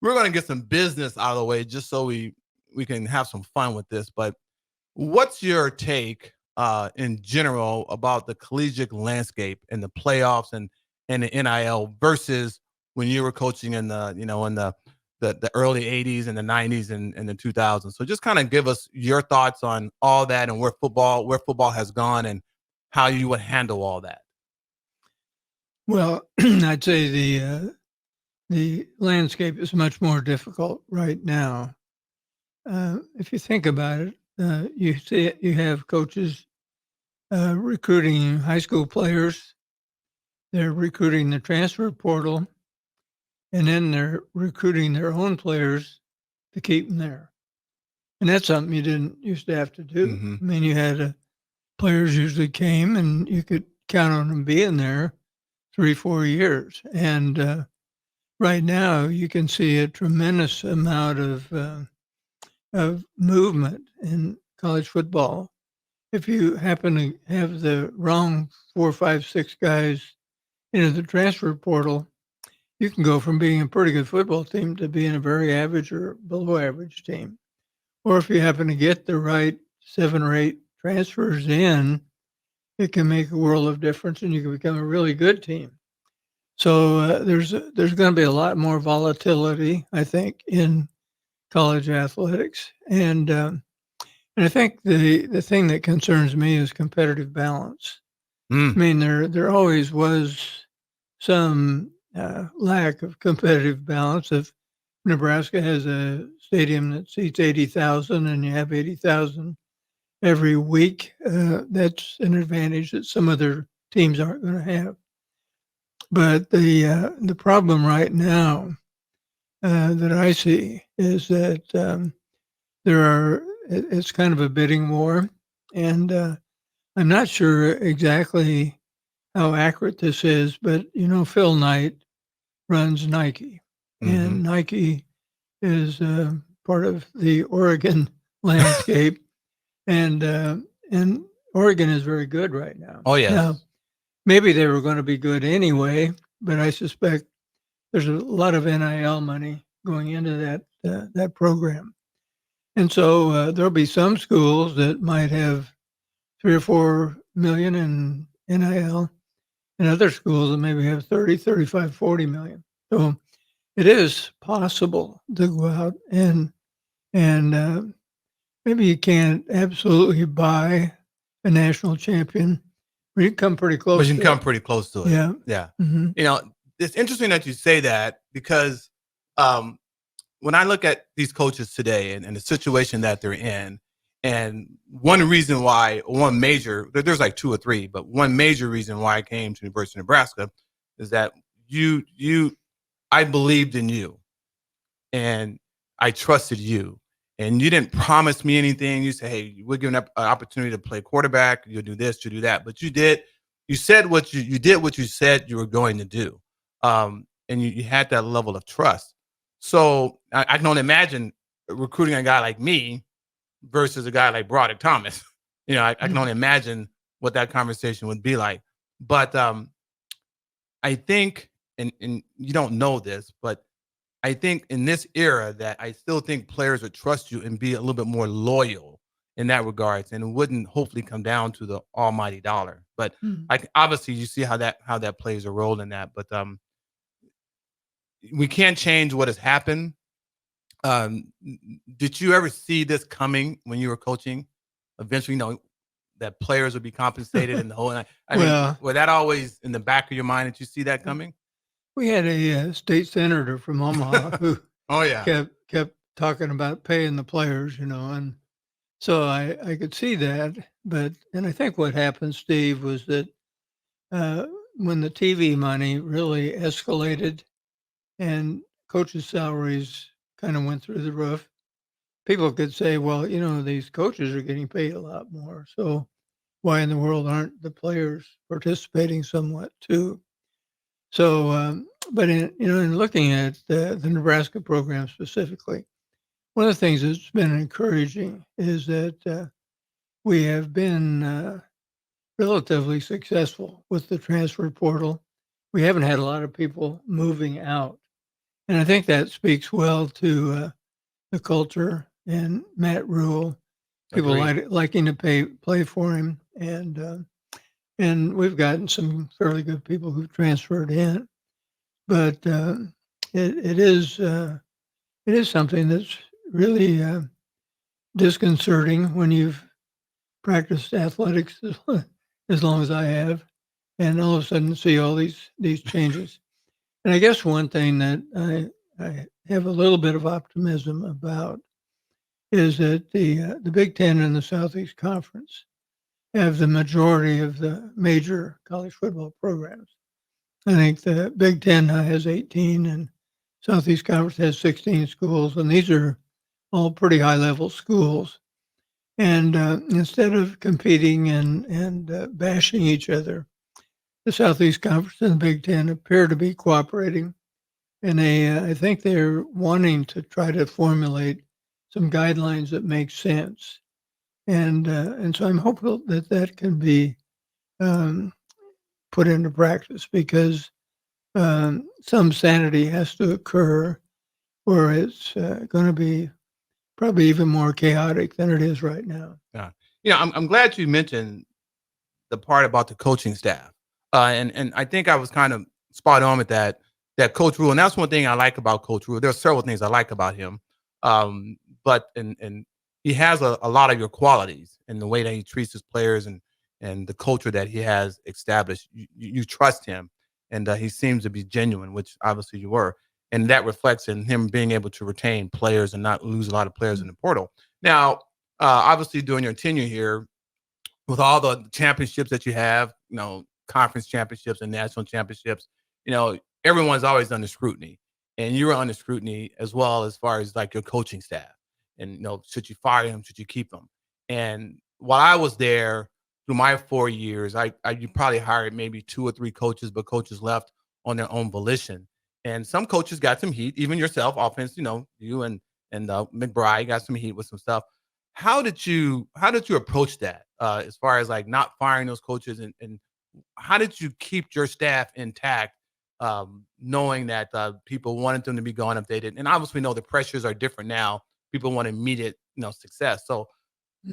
we're going to get some business out of the way just so we can have some fun with this. But what's your take in general about the collegiate landscape and the playoffs and the NIL versus when you were coaching in the early '80s and the '90s and the 2000s? So just kind of give us your thoughts on all that and where football has gone and how you would handle all that. Well, I'd say the landscape is much more difficult right now. If you think about it, you have coaches recruiting high school players. They're recruiting the transfer portal, and then they're recruiting their own players to keep them there. And that's something you didn't used to have to do. Mm-hmm. I mean, you had players usually came, and you could count on them being there 3-4 years. And right now, you can see a tremendous amount of movement in college football. If you happen to have the wrong 4, 5, 6 guys into the transfer portal, you can go from being a pretty good football team to being a very average or below average team. Or if you happen to get the right 7 or 8 transfers in, it can make a world of difference, and you can become a really good team. So there's going to be a lot more volatility, I think, in college athletics, and I think the thing that concerns me is competitive balance. Mm. I mean, there always was some lack of competitive balance. If Nebraska has a stadium that seats 80,000 and you have 80,000 every week, that's an advantage that some other teams aren't going to have. But the problem right now that I see is that it's kind of a bidding war, and I'm not sure exactly how accurate this is, but Phil Knight runs Nike, Mm-hmm. and Nike is part of the Oregon landscape, and Oregon is very good right now. Oh yes. Now, maybe they were going to be good anyway, but I suspect there's a lot of NIL money going into that program. And so there'll be some schools that might have 3 or 4 million in NIL, and other schools that maybe have 30, 35, 40 million. So it is possible to go out and maybe you can't absolutely buy a national champion, but you can come pretty But close you can to come it. pretty close to it. Yeah. Yeah. hmm It's interesting that you say that because um, when I look at these coaches today and the situation that they're in, and one reason why, one major, there's like 2 or 3, but one major reason why I came to University of Nebraska is that I believed in you and I trusted you. And you didn't promise me anything. You say, hey, we're giving up an opportunity to play quarterback. You'll do this, you'll do that. But you did. You said you did what you said you were going to do, and you had that level of trust. So I can only imagine recruiting a guy like me versus a guy like Broderick Thomas. I can only imagine what that conversation would be like. But I think, and you don't know this, but I think in this era that I still think players would trust you and be a little bit more loyal in that regards, and it wouldn't hopefully come down to the almighty dollar. But obviously you see how that plays a role in that. But we can't change what has happened. Did you ever see this coming when you were coaching? Eventually, that players would be compensated and the whole. I mean, Well, was that always in the back of your mind that you see that coming? we had a state senator from Omaha who Oh yeah. kept talking about paying the players, and so I could see that. And I think what happened, Steve, was that uh, when the TV money really escalated and coaches' salaries kind of went through the roof, people could say, well, these coaches are getting paid a lot more. So why in the world aren't the players participating somewhat too? So, but in looking at the Nebraska program specifically, one of the things that's been encouraging is that we have been relatively successful with the transfer portal. We haven't had a lot of people moving out. And I think that speaks well to the culture and Matt Rule, people Agreed. liking to play for him. And we've gotten some fairly good people who've transferred in. But it is something that's really disconcerting when you've practiced athletics as long as I have, and all of a sudden see all these changes. And I guess one thing that I have a little bit of optimism about is that the Big Ten and the Southeast Conference have the majority of the major college football programs. I think the Big Ten has 18 and Southeast Conference has 16 schools, and these are all pretty high level schools. And instead of competing and bashing each other, the Southeast Conference and the Big Ten appear to be cooperating, and I think they're wanting to try to formulate some guidelines that make sense. And so I'm hopeful that that can be um, put into practice because some sanity has to occur, or it's going to be probably even more chaotic than it is right now. Yeah. I'm glad you mentioned the part about the coaching staff. And I think I was kind of spot on with that Coach Rule. And that's one thing I like about Coach Rule. There's several things I like about him. But he has a lot of your qualities in the way that he treats his players and the culture that he has established. You trust him, and he seems to be genuine, which obviously you were. And that reflects in him being able to retain players and not lose a lot of players in the portal. Now, obviously, during your tenure here, with all the championships that you have, conference championships and national championships, everyone's always under scrutiny, and you were under scrutiny as well as far as like your coaching staff. And should you fire him? Should you keep him? And while I was there through my 4 years, you probably hired maybe 2 or 3 coaches, but coaches left on their own volition. And some coaches got some heat, even yourself, offense. You and McBride got some heat with some stuff. How did you approach that as far as like not firing those coaches, and how did you keep your staff intact, knowing that people wanted them to be gone if they didn't? And obviously, we know the pressures are different now. People want immediate success. So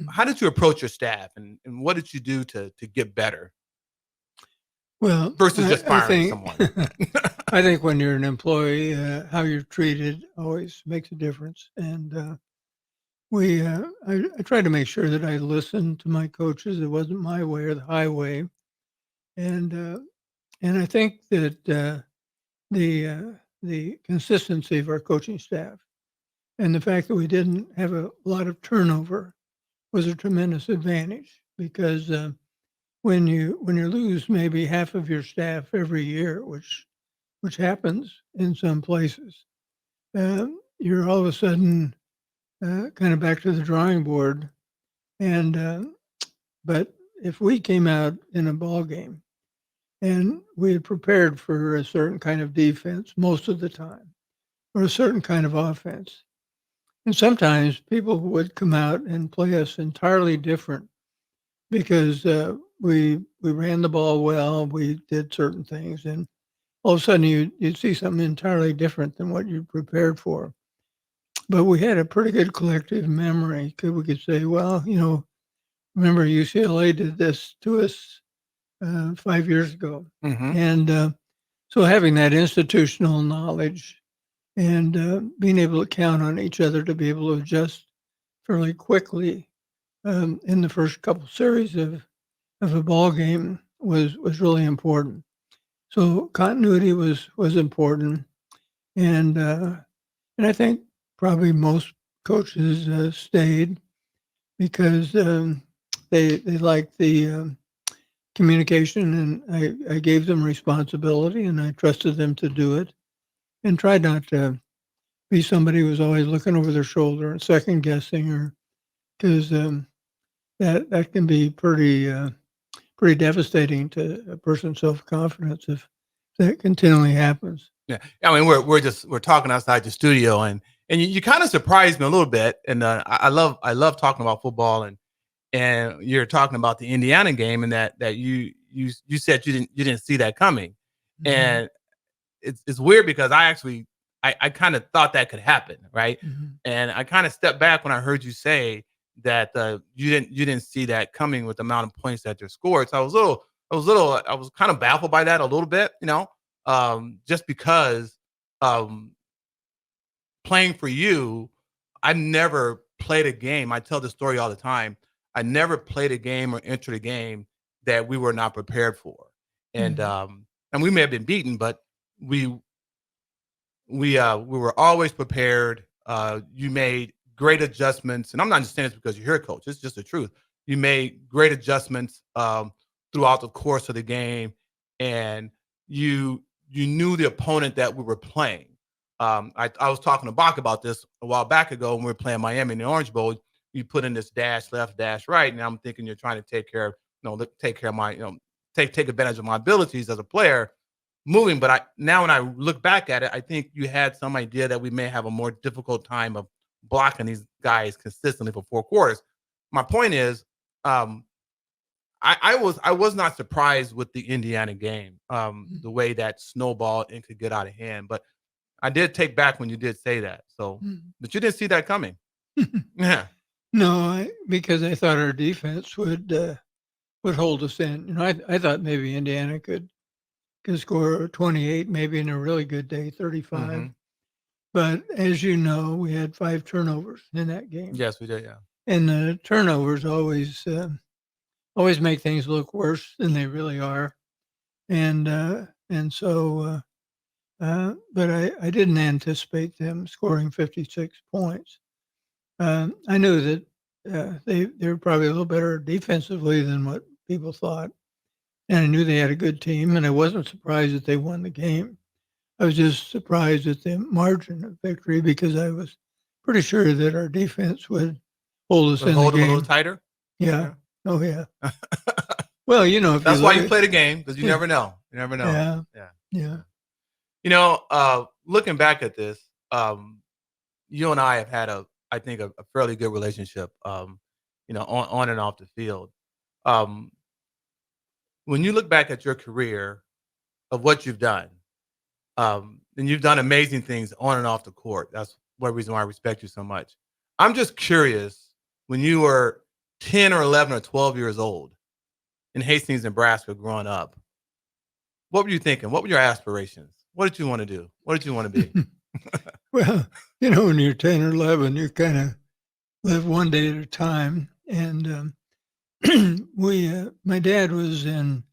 how did you approach your staff, and what did you do to get better? Well, versus just firing someone. I think when you're an employee, how you're treated always makes a difference. And I tried to make sure that I listened to my coaches. It wasn't my way or the highway. And I think that the consistency of our coaching staff and the fact that we didn't have a lot of turnover was a tremendous advantage because when you lose maybe half of your staff every year, which happens in some places, you're all of a sudden kind of back to the drawing board. And but if we came out in a ball game and we had prepared for a certain kind of defense most of the time, or a certain kind of offense, and sometimes people would come out and play us entirely different because we ran the ball well, we did certain things, and all of a sudden you'd see something entirely different than what you prepared for. But we had a pretty good collective memory. We could say, well, remember UCLA did this to us 5 years ago. Mm-hmm. And so having that institutional knowledge and being able to count on each other to be able to adjust fairly quickly in the first couple series of a ball game was really important. So continuity was important, and I think probably most coaches stayed because they liked the communication, and I gave them responsibility, and I trusted them to do it, and tried not to be somebody who was always looking over their shoulder and second guessing, or because that can be pretty devastating to a person's self confidence if that continually happens. Yeah, I mean we're talking outside the studio, and you kind of surprised me a little bit, and I love talking about football, and you're talking about the Indiana game, and that you said you didn't see that coming, Mhm. and it's weird because I actually I kind of thought that could happen, right? Mhm. And I kind of stepped back when I heard you say that you didn't see that coming with the amount of points that they scored. So I was kind of baffled by that a little bit, just because um, playing for you, I never played a game. I tell this story all the time. I never played a game or entered a game that we were not prepared for, and Mhm. um, and we may have been beaten, but we we were always prepared. You made great adjustments, and I'm not just saying this because you're here, coach. It's just the truth. You made great adjustments throughout the course of the game, and you knew the opponent that we were playing. I was talking to Bach about this a while back ago when we were playing Miami in the Orange Bowl. You put in this dash left, dash right, and I'm thinking you're trying to take care of, take care of my, take advantage of my abilities as a player moving. But now when I look back at it, I think you had some idea that we may have a more difficult time of blocking these guys consistently for 4 quarters. My point is, um, I was not surprised with the Indiana game, the way that snowballed and could get out of hand. But I did take back when you did say that. So, Mhm. but you didn't see that coming. Yeah. No, because I thought our defense would hold us in. I thought maybe Indiana could score 28, maybe in a really good day, 35. Hmm. But as you know, we had 5 turnovers in that game, Yes, we did. Yeah. and the turnovers always make things look worse than they really are. And so, but I didn't anticipate them scoring 56 points. I knew that they were probably a little better defensively than what people thought, and I knew they had a good team, and I wasn't surprised that they won the game. I was just surprised at the margin of victory because I was pretty sure that our defense would hold us But in the hold them a little game. tighter. Yeah. Yeah. Oh, yeah. Well, if you That's why look you at play the game, because you yeah, never know. You never know. yeah, Yeah. yeah. Yeah. Looking back at this, you and I have had I think, a fairly good relationship, on and off the field. Um, when you look back at your career of what you've done, and you've done amazing things on and off the court. That's one reason why I respect you so much. I'm just curious, when you were 10 or 11 or 12 years old in Hastings, Nebraska, growing up, what were you thinking? What were your aspirations? What did you want to do? What did you want to be? Well, when you're 10 or 11, you kind of live one day at a time. And my dad was in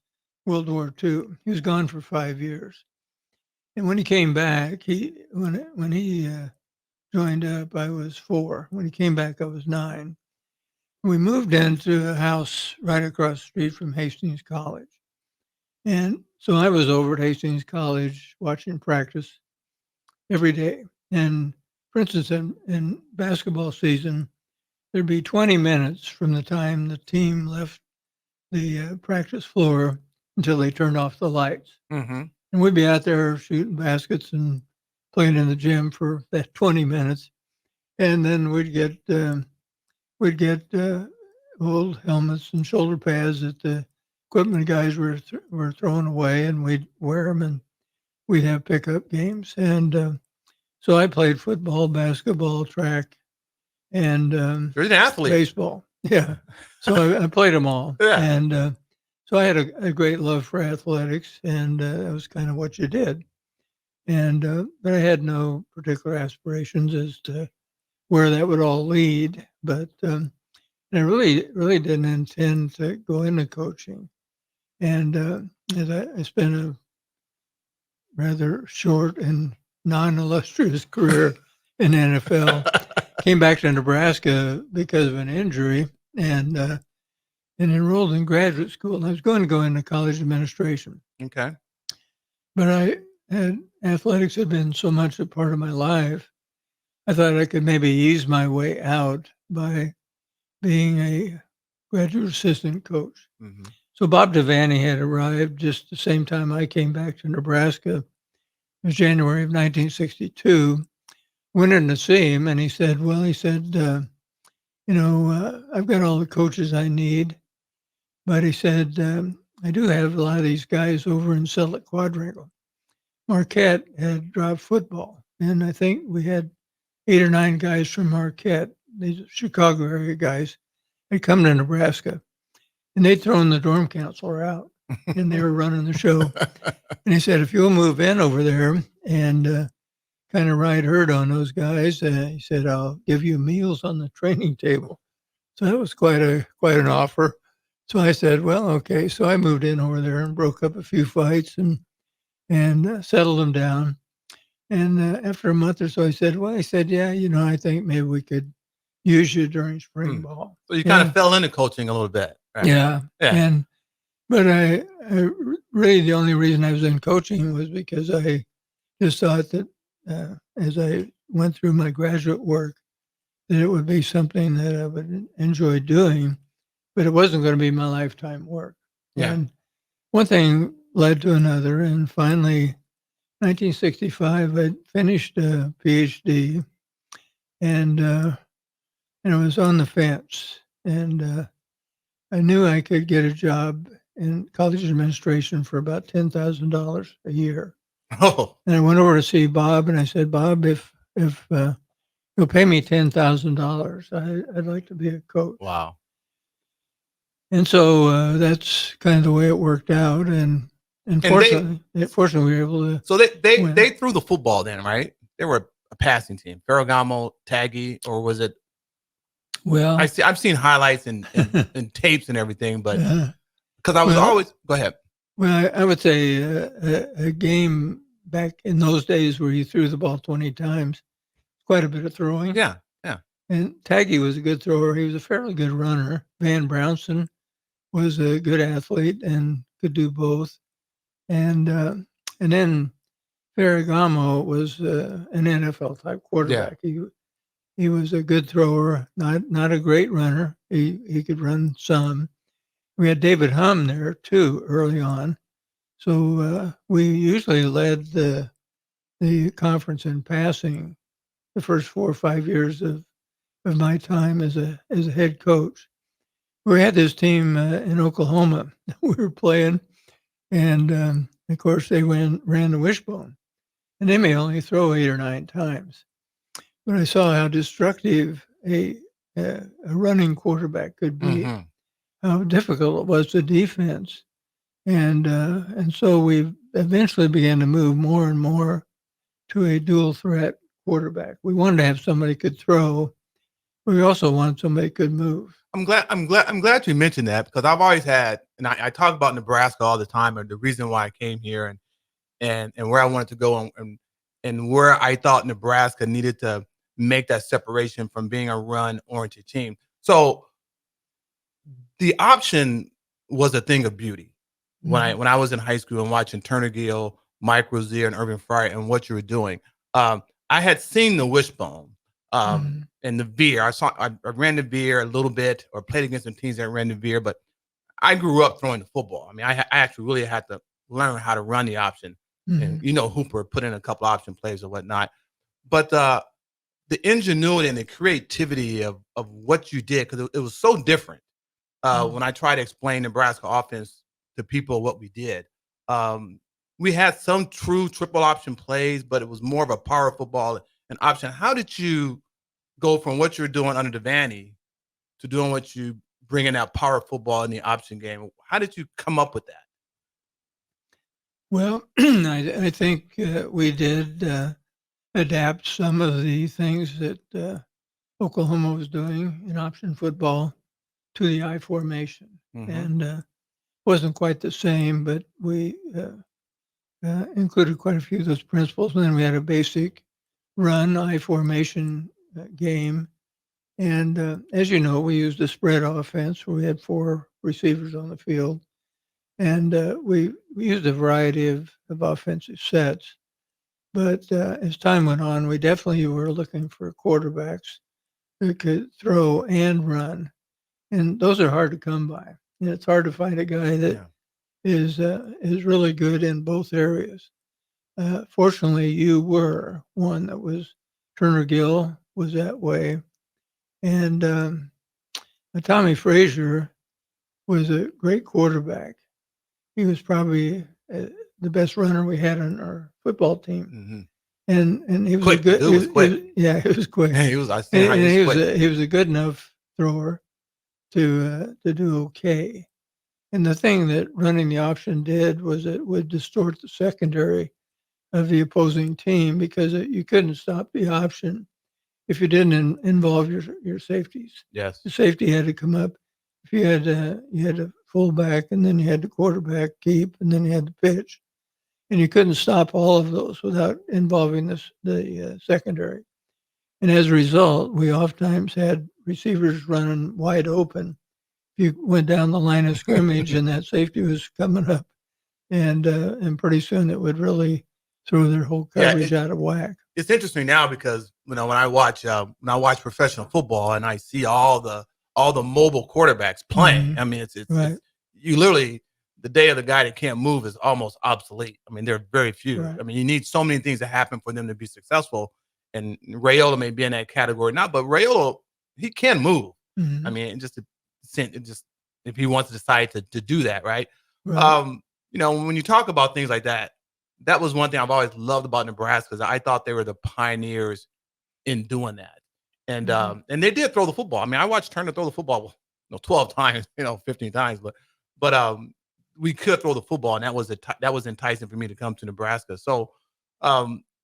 World War II. He was gone for 5 years. And when he came back, when he joined up, I was 4. When he came back, I was 9. We moved into a house right across the street from Hastings College. And so I was over at Hastings College watching practice every day. And for instance, in basketball season, there'd be 20 minutes from the time the team left the practice floor until they turned off the lights. Hmm. And we'd be out there shooting baskets and playing in the gym for that 20 minutes. And then we'd get old helmets and shoulder pads that the equipment guys were throwing away, and we'd wear them, and we'd have pickup games. And so I played football, basketball, track, and You're an athlete. baseball. Yeah. So I played them all. Yeah. And so I had a great love for athletics, and that was kind of what you did. And but I had no particular aspirations as to where that would all lead. But I really didn't intend to go into coaching. And as I spent a rather short and non-illustrious career in the NFL. Came back to Nebraska because of an injury, and enrolled in graduate school. And I was going to go into college administration, Okay. but athletics had been so much a part of my life. I thought I could maybe ease my way out by being a graduate assistant coach. Hmm. So Bob Devaney had arrived just the same time I came back to Nebraska. It was January of 1962. Went in to see him, and he said, I've got all the coaches I need, but he said, I do have a lot of these guys over in Summit Quadrangle. Marquette had dropped football. and I think we had 8 or 9 guys from Marquette, these Chicago area guys, had come to Nebraska, and they'd thrown the dorm counselor out, and they were running the show. And he said, if you'll move in over there and kind of ride herd on those guys, he said, I'll give you meals on the training table. So that was quite an offer. So I said, well, okay. So I moved in over there and broke up a few fights and settled them down. And after a month or so, I said, well, yeah, I think maybe we could use you during spring ball. So you kind of fell into coaching a little bit, right? Yeah. But I really, the only reason I was in coaching was because I just thought that as I went through my graduate work, that it would be something that I would enjoy doing, but it wasn't going to be my lifetime work. Yeah. And one thing led to another, and finally, 1965, I finished a PhD, and I was on the fence, and I knew I could get a job in college administration for about $10,000 a year. Oh. And I went over to see Bob, and I said, Bob, if you'll pay me $10,000, I'd like to be a coach. Wow. And so that's kind of the way it worked out, and fortunately, we were able to. So they threw the football then, right? They were a passing team. Ferragamo, Taggy, or was it? Well, I've seen highlights and tapes and everything, but because I was always go ahead. Well, I would say a game back in those days where you threw the ball 20 times, quite a bit of throwing. Yeah. And Taggy was a good thrower. He was a fairly good runner. Van Brownson was a good athlete and could do both. And then Ferragamo was an NFL type quarterback. Yeah. He was a good thrower, not a great runner. He could run some. We had David Hum there too early on, so we usually led the conference in passing the first 4 or 5 years of my time as a head coach. We had this team in Oklahoma that we were playing, and of course they ran the wishbone, and they may only throw 8 or 9 times. But I saw how destructive a running quarterback could be, how difficult it was to defense, and so we eventually began to move more and more to a dual threat quarterback. We wanted to have somebody who could throw, but we also wanted somebody who could move. I'm glad you mentioned that, because I've always had, and I talk about Nebraska all the time, and the reason why I came here and where I wanted to go and where I thought Nebraska needed to make that separation from being a run-oriented team. So the option was a thing of beauty. When I was in high school and watching Turner Gill, Mike Rozier, and Irving Fryer and what you were doing, I had seen the wishbone and the veer. I ran the veer a little bit, or played against some teams that ran the veer, but I grew up throwing the football. I mean, I actually really had to learn how to run the option. And Hooper put in a couple option plays or whatnot. But the ingenuity and the creativity of what you did, because it was so different when I tried to explain Nebraska offense to people what we did. We had some true triple option plays, but it was more of a power football and option. How did you go from what you're doing under Devaney to doing what you bring in that power football in the option game? How did you come up with that? Well, I think we did adapt some of the things that Oklahoma was doing in option football to the I formation, and wasn't quite the same, but we included quite a few of those principles. And then we had a basic run I formation game, and as you know, we used a spread offense where we had 4 receivers on the field, and we used a variety of offensive sets. But as time went on, we definitely were looking for quarterbacks that could throw and run, and those are hard to come by. And it's hard to find a guy that is really good in both areas. Fortunately, you were one that was. Turner Gill was that way, and Tommy Frazier was a great quarterback. He was probably the best runner we had on our football team. and he was a Quick. The good, dude was quick. yeah, he was quick, He was. I seen how and he was he was quick. he was a good enough thrower to do okay. And the thing that running the option did was it would distort the secondary of the opposing team because you couldn't stop the option if you didn't involve your safeties. Yes. The safety had to come up. If you had a fullback, and then you had the quarterback keep, and then you had the pitch, and you couldn't stop all of those without involving the secondary. And as a result, we oftentimes had receivers running wide open. If you went down the line of scrimmage and that safety was coming up, and pretty soon it would really throw their whole Yeah. coverage out of whack. It's interesting now because when I watch professional football and I see all the mobile quarterbacks playing. Mm-hmm. I mean, it's Right. you literally, the day of the guy that can't move is almost obsolete. I mean, there are very few. Right. I mean, you need so many things to happen for them to be successful. And Rayola may be in that category now, but Rayola, he can move. Mm-hmm. I mean, just if he wants to decide to do that, right? Right. When you talk about things like that, that was one thing I've always loved about Nebraska, is I thought they were the pioneers in doing that. And Mm-hmm. and they did throw the football. I mean, I watched Turner throw the football, 12 times, 15 times, but we could throw the football, and that was enticing for me to come to Nebraska. So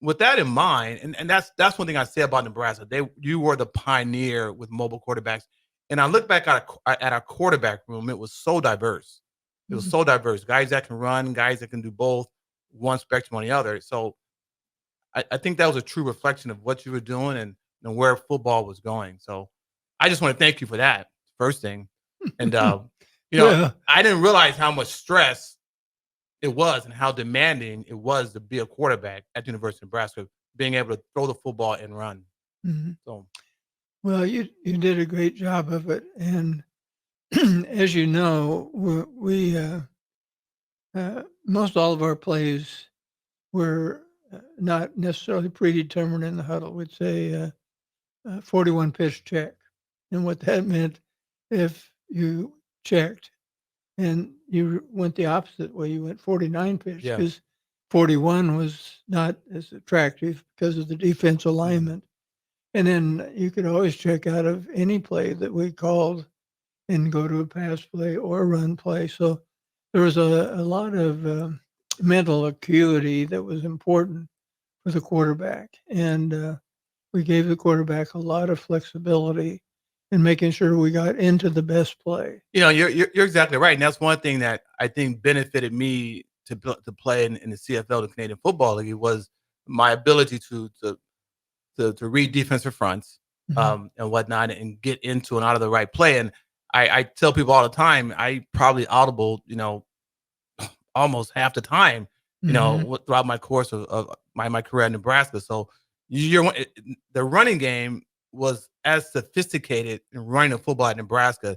with that in mind, and that's one thing I say about Nebraska. You were the pioneer with mobile quarterbacks. And I look back at our quarterback room, it was so diverse. It was Mm-hmm. so diverse. Guys that can run, guys that can do both, one spectrum on the other. So I think that was a true reflection of what you were doing and where football was going. So I just want to thank you for that, first thing. And Yeah. I didn't realize how much stress it was and how demanding it was to be a quarterback at the University of Nebraska, being able to throw the football and run. Mm-hmm. So Well, you did a great job of it, and as you know, we most all of our plays were not necessarily predetermined in the huddle. We'd say 41 pitch check, and what that meant, if you checked and you went the opposite way, you went 49 pitch yeah. because 41 was not as attractive because of the defense alignment. And then you could always check out of any play that we called and go to a pass play or a run play. So there was a lot of mental acuity that was important for the quarterback. And we gave the quarterback a lot of flexibility in making sure we got into the best play. You're exactly right, and that's one thing that I think benefited me to play in the CFL, the Canadian Football League, was my ability to read defensive fronts Mm-hmm. and whatnot, and get into and out of the right play. And I tell people all the time, I probably audible, almost half the time, Mm-hmm. throughout my course of my career in Nebraska. So the running game was as sophisticated in running the football at Nebraska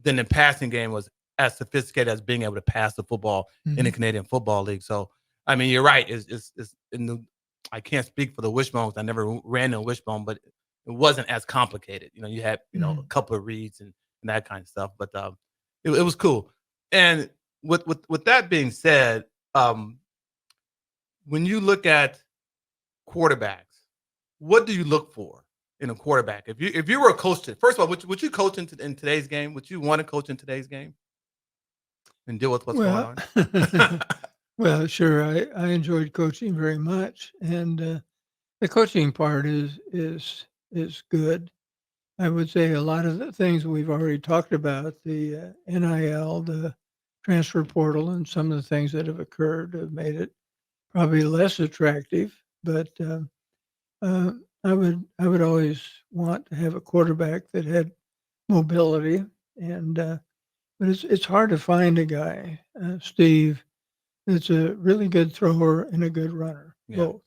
than the passing game was as sophisticated as being able to pass the football in the Mm-hmm. Canadian Football League. So, I mean, you're right. It's in the, I can't speak for the wishbones. I never ran a wishbone, but it wasn't as complicated. You had, a couple of reads and that kind of stuff, but it was cool. And with that being said, when you look at quarterbacks, what do you look for in a quarterback? If you were a coach, first of all, would you coach in today's game? Would you want to coach in today's game and deal with what's going Well, on? well, sure. I enjoyed coaching very much, and the coaching part is good. I would say a lot of the things we've already talked about, the NIL, the transfer portal, and some of the things that have occurred have made it probably less attractive. But uh, I would always want to have a quarterback that had mobility, and but it's hard to find a guy, Steve, that's a really good thrower and a good runner. Yeah. Both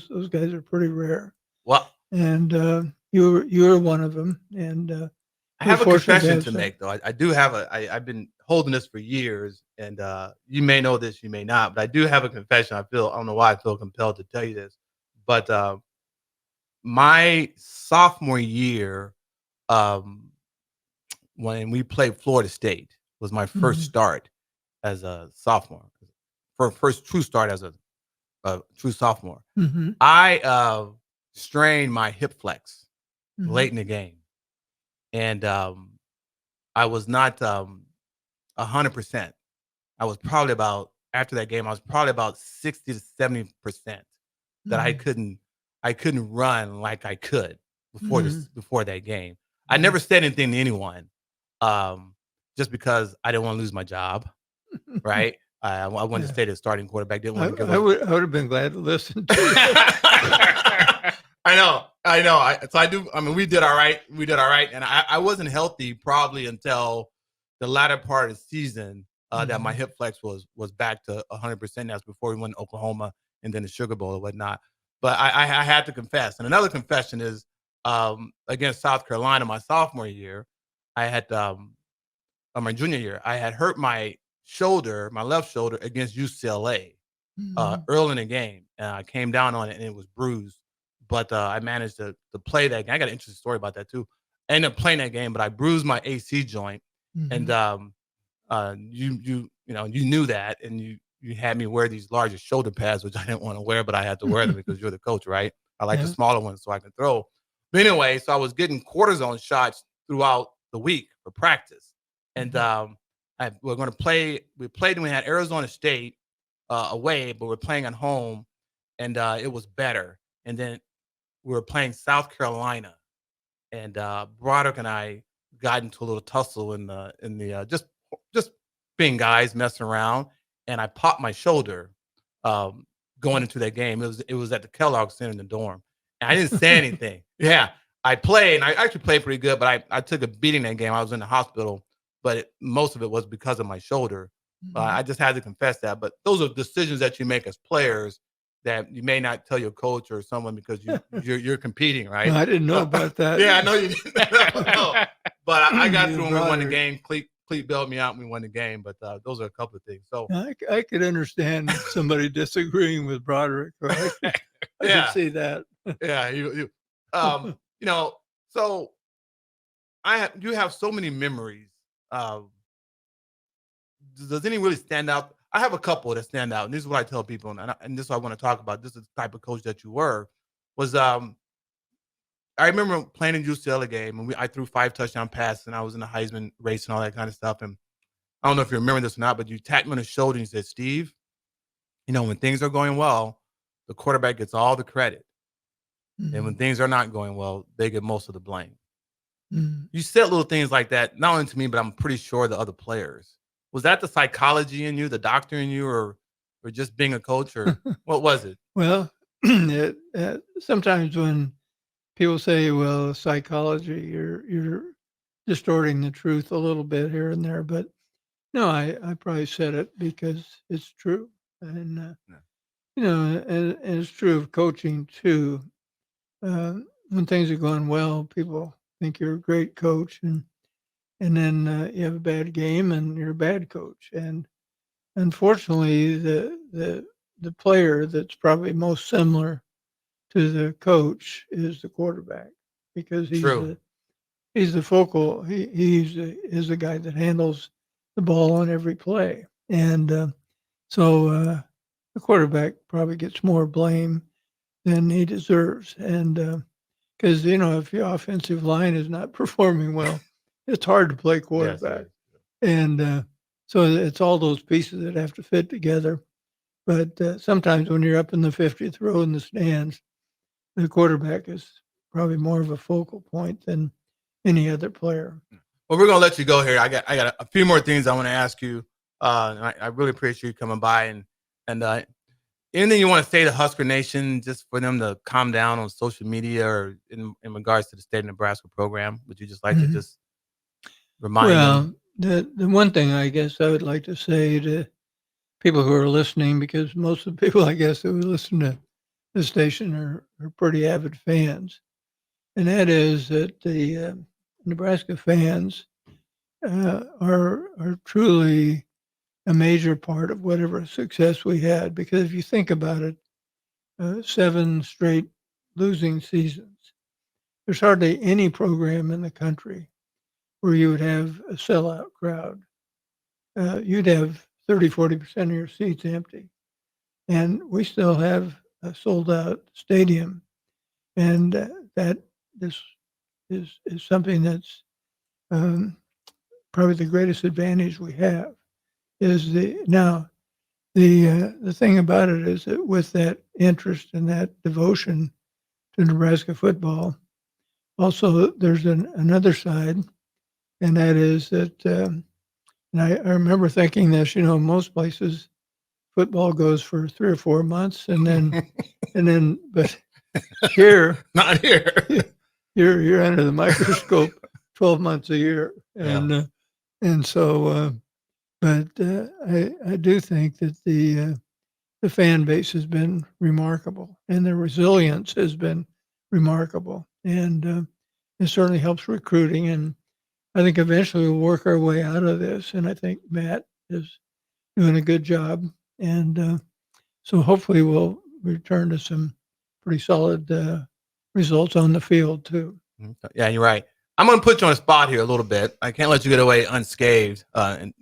those guys are pretty rare, Well, and you're one of them. And I we're have a fortunate to confession have to some. make, though. I do have I've been holding this for years, and you may know this, you may not, but I do have a confession. I don't know why I feel compelled to tell you this, but my sophomore year, um, when we played Florida State, was my first Mhm. start as a sophomore. First true start as a true sophomore. Mm-hmm. I strained my hip flex Mm-hmm. late in the game, and I was not 100%. I was probably about after that game. I was probably about 60 to 70% that I couldn't run like I could before that game. I never said anything to anyone, um, just because I didn't want to lose my job. Right? I wanted to Yeah. stay the starting quarterback. Didn't I, want to give I up. would I would have been glad to listen to you. I know. So I do. I mean, we did all right. And I wasn't healthy probably until the latter part of the season. That my hip flex was back to 100%. That's before we went to Oklahoma and then the Sugar Bowl and whatnot. But I had to confess. And another confession is against South Carolina my sophomore year. I had my junior year. I had hurt my shoulder, my left shoulder, against UCLA early in the game. I came down on it and it was bruised. But I managed to play that game. I got an interesting story about that too. I ended up playing that game, but I bruised my AC joint, and you knew that, and you had me wear these larger shoulder pads, which I didn't want to wear, but I had to wear them because you're the coach, right? I like the smaller ones so I can throw. But anyway, so I was getting cortisone shots throughout the week for practice, and we're going to play. We played when we had Arizona State away, but we're playing at home, and it was better. And then we were playing South Carolina, and Broderick and I got into a little tussle in the just being guys messing around, and I popped my shoulder going into that game. It was at the Kellogg Center in the dorm, and I didn't say anything. Yeah, I played, and I actually played pretty good, but I took a beating that game. I was in the hospital, but most of it was because of my shoulder. I just had to confess that. But those are decisions that you make as players that you may not tell your coach or someone because you're competing, right? No, I didn't know about that. Yeah, I know you didn't. No. But I got You through and we won the Broderick. game. Cleat bailed me out and we won the game. But those are a couple of things. So I could understand somebody disagreeing with Broderick. Right? I Yeah. could see that. yeah, you know, so you have so many memories. Does any really stand out? I have a couple that stand out, and this is what I tell people, and this is what I want to talk about. This is the type of coach that you were. Was I remember playing in UCLA game, and I threw 5 touchdown passes, and I was in the Heisman race and all that kind of stuff. And I don't know if you remember this or not, but you tapped me on the shoulder and you said, "Steve, when things are going well, the quarterback gets all the credit, and when things are not going well, they get most of the blame." You said little things like that, not only to me, but I'm pretty sure the other players. Was that the psychology in you, the doctor in you, or just being a coach, or what was it? Well, sometimes when people say, "Well, psychology," you're distorting the truth a little bit here and there. But no, I probably said it because it's true, and Yeah. and it's true of coaching too. When things are going well, people think you're a great coach, and then you have a bad game, and you're a bad coach. And unfortunately, the player that's probably most similar to the coach is the quarterback because True. he's the focal. He's the guy that handles the ball on every play, and so the quarterback probably gets more blame than he deserves. And because if your offensive line is not performing well, it's hard to play Yes, it quarterback. is. And so it's all those pieces that have to fit together. But sometimes when you're up in the 50th row in the stands, the quarterback is probably more of a focal point than any other player. Well, we're gonna let you go here. I got a few more things I want to ask you. And I really appreciate you coming by and anything you want to say to Husker Nation, just for them to calm down on social media or in regards to the state of Nebraska program. Would you just like to just remind them? Well, the one thing I guess I would like to say to people who are listening, because most of the people I guess that would listen to the station are pretty avid fans, and that is that the Nebraska fans are truly a major part of whatever success we had. Because if you think about it, 7 straight losing seasons, there's hardly any program in the country where you would have a sellout crowd. You'd have 30, 40% of your seats empty. and we still have a sold-out stadium, and that this is something that's um, probably the greatest advantage we have. Is the thing about it is that with that interest and that devotion to Nebraska football, also there's another side, and that is that. And I remember thinking this, most places football goes for 3 or 4 months, but here Not here. you're under the microscope 12 months a year, Yeah. and so, but I do think that the fan base has been remarkable, and the resilience has been remarkable, and it certainly helps recruiting. And I think eventually we'll work our way out of this, and I think Matt is doing a good job, and so hopefully we'll return to some pretty solid results on the field too. Yeah, you're right. I'm going to put you on the spot here a little bit. I can't let you get away unscathed, and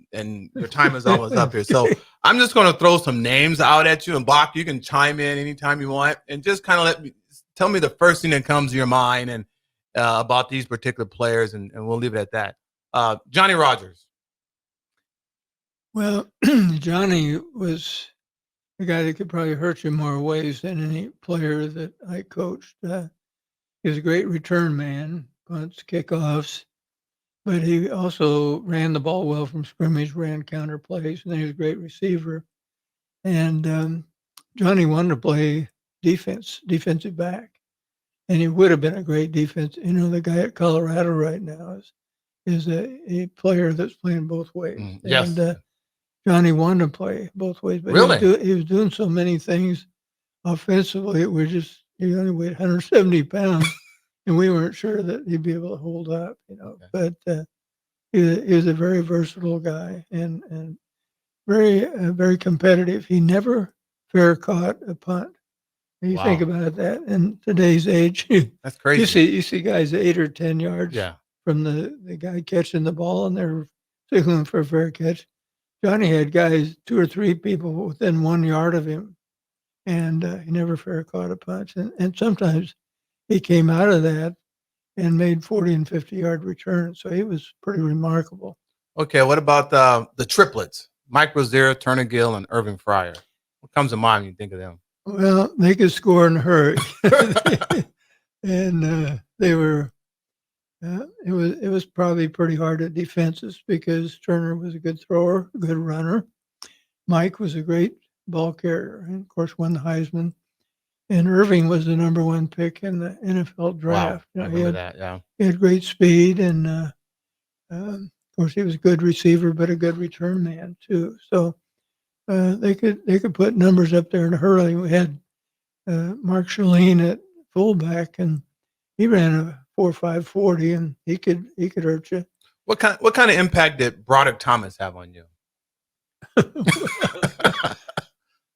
your time is almost up here. So I'm just going to throw some names out at you, and Bach, you can chime in anytime you want, and just kind of tell me the first thing that comes to your mind and about these particular players, and we'll leave it at that. Johnny Rogers. Well, Johnny was a guy that could probably hurt you more ways than any player that I coached. He was a great return man, punts, kickoffs, but he also ran the ball well from scrimmage, ran counter plays, and then he was a great receiver. And Johnny wanted to play defensive back, and he would have been a great defense. The guy at Colorado right now is a player that's playing both ways. Yes. And Johnny wanted to play both ways, but Really? he was doing so many things offensively. He only weighed 170 pounds, and we weren't sure that he'd be able to hold up, Okay. But he was a very versatile guy and very competitive. He never fair caught a punt. You think about that in today's age. That's crazy. You see guys 8 or 10 yards from the guy catching the ball, and they're signaling for a fair catch. Johnny had guys, 2 or 3 people within 1 yard of him, and he never fair caught a punch. And sometimes he came out of that and made 40 and 50-yard returns. So he was pretty remarkable. Okay, what about the triplets? Mike Rozier, Turner Gill, and Irving Fryer. What comes to mind when you think of them? Well, they could score in a hurry. And they were it was probably pretty hard at defenses because Turner was a good thrower, a good runner. Mike was a great ball carrier, and of course won the Heisman. And Irving was the number 1 pick in the NFL draft. Wow, I remember that. Yeah, he had great speed, and of course he was a good receiver, but a good return man too. So they could put numbers up there in a hurry. We had Mark Shalene at fullback, and he ran a 4.5 40, and he could hurt you. What kind of impact did Broderick Thomas have on you?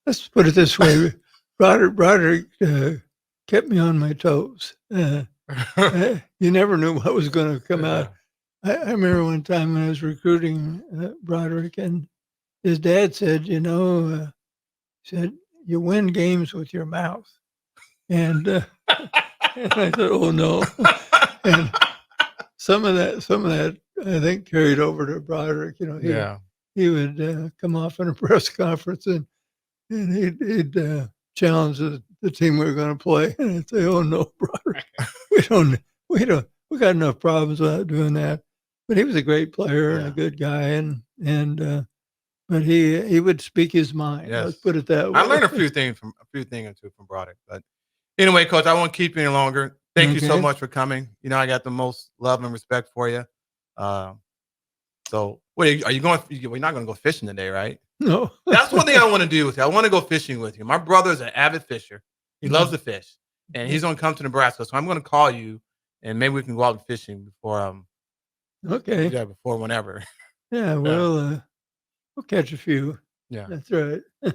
Let's put it this way: Broderick kept me on my toes. You never knew what was going to come out. I remember one time when I was recruiting Broderick, and his dad said, said, "You win games with your mouth," and and I said, "Oh no." And some of that I think carried over to Broderick. He would come off in a press conference and he'd challenge the team we were going to play, and I'd say, "Oh no, Broderick, we got enough problems without doing that." But he was a great player and a good guy, and but he would speak his mind. Yes. Let's put it that way. I learned a few things or two from Broderick. But anyway, Coach, I won't keep you any longer. Thank you so much for coming. I got the most love and respect for you. So, wait, are you going? We're not going to go fishing today, right? No. That's one thing I want to do with you. I want to go fishing with you. My brother's an avid fisher. He loves to fish, and he's going to come to Nebraska. So I'm going to call you, and maybe we can go out fishing before. Okay. Yeah, before whenever. Yeah, we'll catch a few. Yeah, that's right. All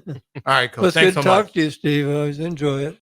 right, Coach. Well, it's Thanks good so to much. talk to you, Steve. I always enjoy it.